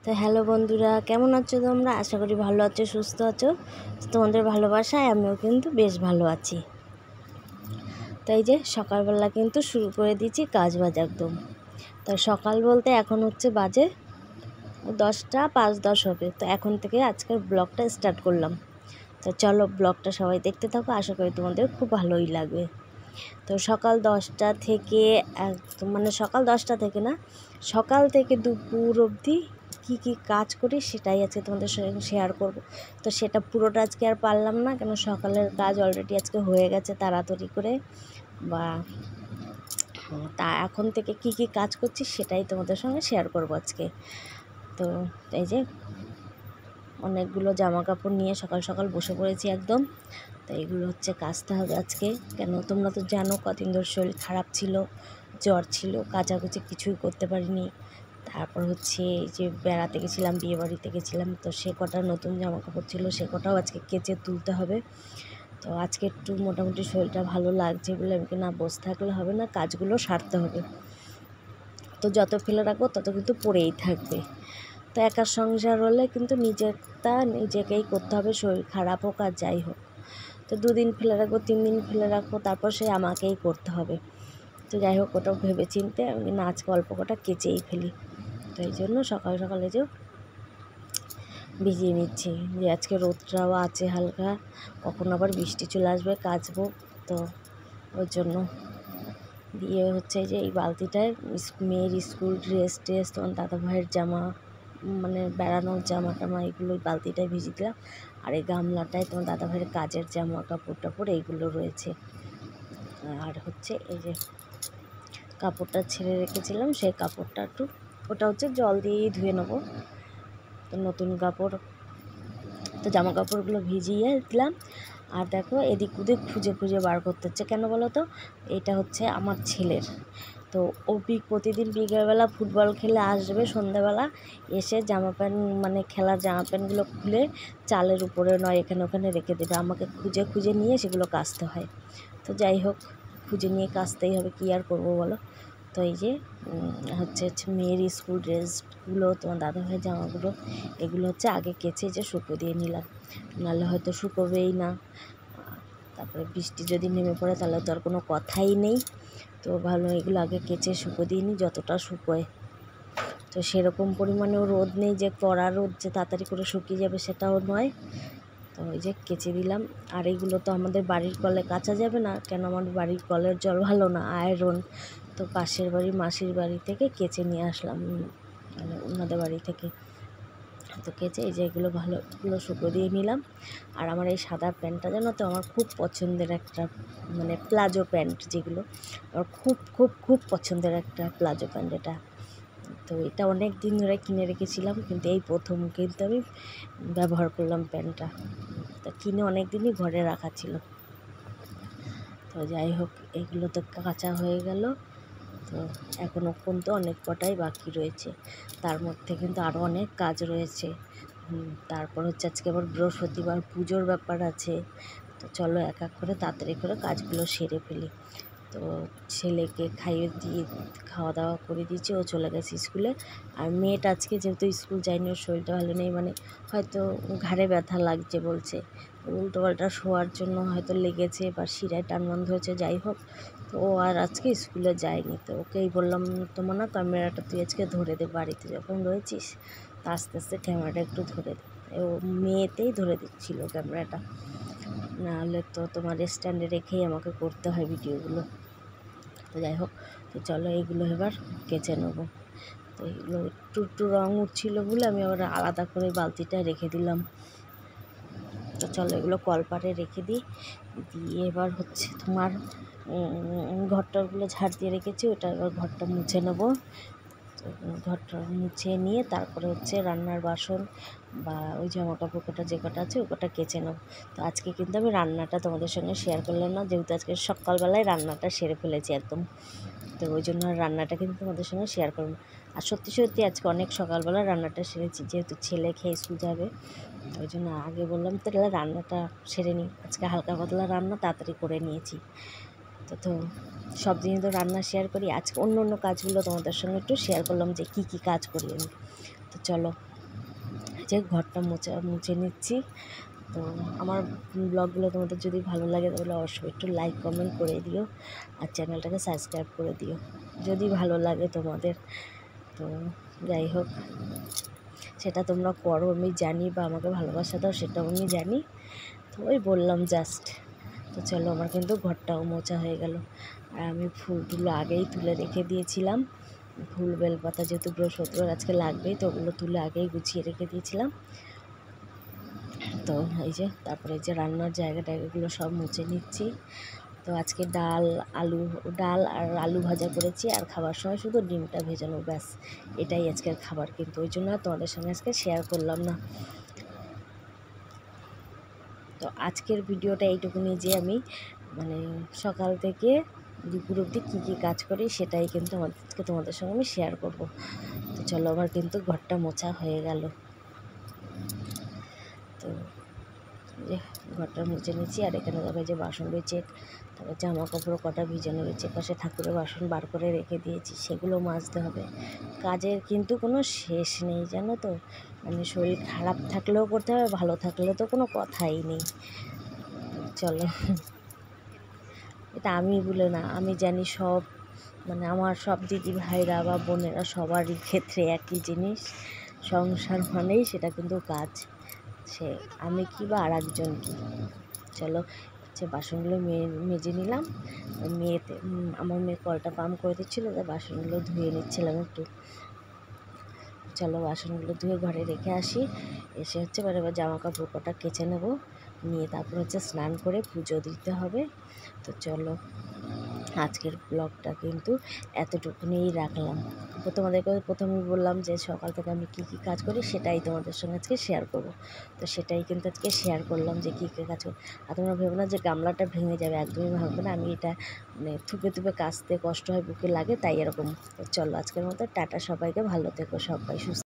তো হ্যালো বন্ধুরা, কেমন আছো তোমরা? আশা করি ভালো আছো, সুস্থ আছো। তোমাদের ভালোবাসায় আমিও কিন্তু বেশ ভালো আছি। তো এই যে সকালবেলা কিন্তু শুরু করে দিয়েছি কাজ বাজ একদম। তো সকাল বলতে এখন হচ্ছে বাজে 10টা 5-10 হবে। তো এখন থেকে আজকের ব্লগটা স্টার্ট করলাম। তো চলো ব্লগটা সবাই দেখতে থাকো, আশা করি তোমাদের খুব ভালোই লাগবে। তো সকাল 10টা থেকে একদম সকাল 10টা থেকে না, সকাল থেকে দুপুর অবধি কী কাজ করি সেটাই আজকে তোমাদের সঙ্গে শেয়ার করব। তো সেটা পুরোটা আজকে আর পারলাম না, কেন সকালের কাজ অলরেডি আজকে হয়ে গেছে তাড়াতাড়ি করে। বা তা এখন থেকে কী কাজ করছি সেটাই তোমাদের সঙ্গে শেয়ার করব আজকে। তো এই যে অনেকগুলো জামা কাপড় নিয়ে সকাল সকাল বসে পড়েছি একদম। তো এগুলো হচ্ছে কাচতে হবে আজকে, কেন তোমরা তো জানো কদিন ধরে শরীর খারাপ ছিল, জ্বর ছিল, কাচাকুচি কিছুই করতে পারিনি। তারপর হচ্ছে এই যে বেড়াতে গেছিলাম, বিয়েবাড়িতে গেছিলাম, তো সে কটা নতুন জামা কাপড় ছিল সে কটাও আজকে কেচে তুলতে হবে। তো আজকে একটু মোটামুটি শরীরটা ভালো লাগছে বলে আমি না বসে থাকলে হবে না, কাজগুলো সারতে হবে। তো যত ফেলে রাখবো তত কিন্তু পড়েই থাকবে। তো একা সংসার হলে কিন্তু নিজেকেই করতে হবে, শরীর খারাপ হোক আর যাই হোক। তো 2 দিন ফেলে রাখবো, 3 দিন ফেলে রাখবো, তারপর সে আমাকেই করতে হবে। তো যাই হোক, ওটাও ভেবে চিনতে আমি না আজকে অল্প কটা কেচেই ফেলি। তো এই জন্য সকাল সকালে যে ভিজিয়ে নিচ্ছি, যে আজকে রোদটাও আছে হালকা, কখন আবার বৃষ্টি চলে আসবে, কাচবো। তো ওর জন্য দিয়ে হচ্ছে যে এই বালতিটায় মেয়ের স্কুল ড্রেস তোমার দাদা ভাইয়ের জামা, বেড়ানোর জামা টামা, এগুলো ওই বালতিটায় ভিজিয়ে দিলাম। আর এই গামলাটায় তোমার দাদা ভাইয়ের কাজের জামা কাপড় টাপড় এইগুলো রয়েছে। আর হচ্ছে এই যে কাপড়টা ছেড়ে রেখেছিলাম, সেই কাপড়টা ওটা হচ্ছে জল দিয়েই ধুয়ে নেবো। তো নতুন কাপড়, তো জামা কাপড়গুলো ভিজিয়ে দিলাম। আর দেখো এদিক ওদিক খুঁজে খুঁজে বার করতে হচ্ছে, কেন বলো তো? এটা হচ্ছে আমার ছেলের। তো ও প্রতিদিন বিকেলবেলা ফুটবল খেলে আসবে, সন্ধ্যাবেলা এসে জামা প্যান্ট খেলার জামা প্যান্টগুলো খুলে চালের উপরে নয় এখানে ওখানে রেখে দেবে, আমাকে খুঁজে খুঁজে নিয়ে সেগুলো কাচতে হয়। তো যাই হোক, খুঁজে নিয়ে কাচতেই হবে, কী আর করবো বলো। তো এই যে হচ্ছে মেয়ের স্কুল ড্রেসগুলো, তোমার দাদাভাইয়ের জামাগুলো, এগুলো হচ্ছে আগে কেচে যে শুকো দিয়ে নিলাম, নাহলে হয়তো শুকোবেই না। তারপরে বৃষ্টি যদি নেমে পড়ে তাহলে তো আর কোনো কথাই নেই। তো ভালো এগুলো আগে কেচে শুকো দিয়ে নিই যতটা শুকোয়। তো সেরকম পরিমাণেও রোদ নেই যে কড়া রোদ যে তাড়াতাড়ি করে শুকিয়ে যাবে, সেটাও নয়। তো ওই যে কেচে দিলাম। আর এইগুলো তো আমাদের বাড়ির কলে কাচা যাবে না, কেন আমার বাড়ির কলের জল ভালো না, আয়রন। তো পাশের বাড়ি মাসির বাড়ি থেকে কেচে নিয়ে আসলাম, ওনাদের বাড়ি থেকে। তো কেচে এই যে এগুলো ভালোগুলো শুকো দিয়ে নিলাম। আর আমার এই সাদা প্যান্টটা জানো তো আমার খুব পছন্দের একটা, প্লাজো প্যান্ট, যেগুলো আমার খুব খুব খুব পছন্দের একটা প্লাজো প্যান্ট এটা। তো এটা অনেক দিন ধরে কিনে রেখেছিলাম, কিন্তু এই প্রথম কিন্তু আমি ব্যবহার করলাম প্যান্টটা। তো কিনে অনেক দিনই ঘরে রাখা ছিল। তো যাই হোক, এগুলো তো কাঁচা হয়ে গেল। তো এখনও পর্যন্ত অনেক কটাই বাকি রয়েছে, তার মধ্যে কিন্তু আরও অনেক কাজ রয়েছে। তারপর হচ্ছে আজকে আবার বৃহস্পতিবার, পুজোর ব্যাপার আছে। তো চলো এক এক করে তাড়াতাড়ি করে কাজগুলো সেরে ফেলি। তো ছেলেকে খাইয়ে দিয়ে খাওয়া দাওয়া করে দিয়েছি, ও চলে গেছে স্কুলে। আর মেয়েটা আজকে যেহেতু স্কুল যায়নি, ওর শরীরটা ভালো নেই, হয়তো ঘাড়ে ব্যথা লাগছে বলছে, উল্টোপাল্টা শোয়ার জন্য হয়তো লেগেছে বা শিরায় টান বন্ধ হয়েছে, যাই হোক। তো ও আর আজকে স্কুলে যায়নি। তো ওকেই বললাম, তোমার না ক্যামেরাটা তুই আজকে ধরে দে, বাড়িতে যখন রয়েছিস তা আস্তে আস্তে ক্যামেরাটা একটু ধরে দে। ও মেয়েতেই ধরে দিচ্ছিল ক্যামেরাটা, নাহলে তো তোমার স্ট্যান্ডে রেখেই আমাকে করতে হয় ভিডিওগুলো। তো যাই হোক, তো চলো এইগুলো এবার কেচে নেবো। তো এগুলো একটু রঙ উঠছিলো বলে আমি আবার আলাদা করে বালতিটায় রেখে দিলাম। তো চলো এগুলো কলপারে রেখে দিয়ে এবার হচ্ছে তোমার ঘরটাগুলো ঝাড় দিয়ে রেখেছি, ওটা এবার ঘরটা মুছে নেবো। তো ঘরটা মুছে নিয়ে তারপরে হচ্ছে রান্নার বাসন বা ওই জামা কাপড় কটা যে কটা আছে ওই কটা কেচে নেব। তো আজকে কিন্তু আমি রান্নাটা তোমাদের সঙ্গে শেয়ার করলাম না, যেহেতু আজকে সকালবেলায় রান্নাটা সেরে ফেলেছি একদম। তো ওই জন্য রান্নাটা কিন্তু তোমাদের সঙ্গে শেয়ার করব। আর সত্যি সত্যি আজকে অনেক সকালবেলা রান্নাটা সেরেছি, যেহেতু ছেলে খেয়ে স্কুল যাবে। ওই জন্য আগে বললাম তাহলে রান্নাটা সেরে নিই, আজকে হালকা পাতলা রান্না তাড়াতাড়ি করে নিয়েছি। তো সব দিনই তো রান্না শেয়ার করি, আজকে অন্য কাজগুলো তোমাদের সঙ্গে একটু শেয়ার করলাম যে কী কাজ করি আমি। তো চলো যে ঘরটা মুছে নিচ্ছি। তো আমার ব্লগগুলো তোমাদের যদি ভালো লাগে তাহলে অবশ্যই একটু লাইক কমেন্ট করে দিও, আর চ্যানেলটাকে সাবস্ক্রাইব করে দিও যদি ভালো লাগে তোমাদের। তো যাই হোক, সেটা তোমরা করো আমি জানি, বা আমাকে ভালোবাসা দাও সেটাও আমি জানি। তো ওই বললাম জাস্ট। তো চলো, আমার কিন্তু ঘরটাও মোছা হয়ে গেল। আর আমি ফুলগুলো আগেই তুলে রেখে দিয়েছিলাম। ফুল বেলপাতা যেহেতু বৃহস্পতিবার আজকে লাগবেই, তো ওগুলো তুলে আগেই গুছিয়ে রেখে দিয়েছিলাম। তো এই যে তারপরে এই যে রান্নার জায়গাগুলো সব মুছে নিচ্ছি। তো আজকে ডাল আর আলু ভাজা করেছি, আর খাবার সময় শুধু ডিমটা ভেজানো, ব্যাস এটাই আজকের খাবার। কিন্তু ওই জন্য তোমাদের সঙ্গে আজকে শেয়ার করলাম না। তো আজকের ভিডিওটা এইটুকুনি, যে আমি মানে সকাল থেকে দুপুর অবধি কী কী কাজ করি সেটাই কিন্তু তোমাদের সঙ্গে আমি শেয়ার করব। তো চলো, আমার কিন্তু ঘরটা মোছা হয়ে গেল। তো যে ঘরটা মুছে নিচ্ছি, আর এখানে দেখো যে বাসন রয়েছে, তারপর জামা কাপড় কটা ভিজানো রয়েছে, পাশে ঠাকুরের বাসন বার করে রেখে দিয়েছি, সেগুলো মাজতে হবে। কাজের কিন্তু কোনো শেষ নেই, জানো তো। মানে শরীর খারাপ থাকলেও করতে হবে, ভালো থাকলেও তো কোনো কথাই নেই। চলো, এটা আমি বলে না, আমি জানি সব, মানে আমার সব দিদি ভাইরা বা বোনেরা সবারই ক্ষেত্রে একই জিনিস। সংসার মানেই সেটা কিন্তু কাজ, সে আমি কি বা আর একজন কী। চলো, হচ্ছে বাসনগুলো মেজে নিলাম। আমার মেয়ে কলটা পাম্প করে দিচ্ছিলো, তাই বাসনগুলো ধুয়ে নিচ্ছিলাম একটু। চলো, বাসনগুলো ধুয়ে ঘরে রেখে আসি। এসে হচ্ছে এবার জামা কাপড় কটা কেচে নেবো, নিয়ে তারপর হচ্ছে স্নান করে পুজো দিতে হবে। তো চলো, আজকের ব্লগটা কিন্তু এতটুকুনিই রাখলাম। তোমাদেরকে প্রথমেই বললাম যে সকাল থেকে আমি কী কী কাজ করি সেটাই তোমাদের সঙ্গে আজকে শেয়ার করব। তো সেটাই কিন্তু আজকে শেয়ার করলাম যে কী কী কাজ করি। আর তোমরা ভেবো না যে গামলাটা ভেঙে যাবে, একদমই ভাববে না। আমি এটা মানে থুপে কাচতে কষ্ট হয়, বুকে লাগে, তাই এরকম। তো চলো, আজকের মতো টাটা, সবাইকে ভালো থেকো, সবাই সুস্থ।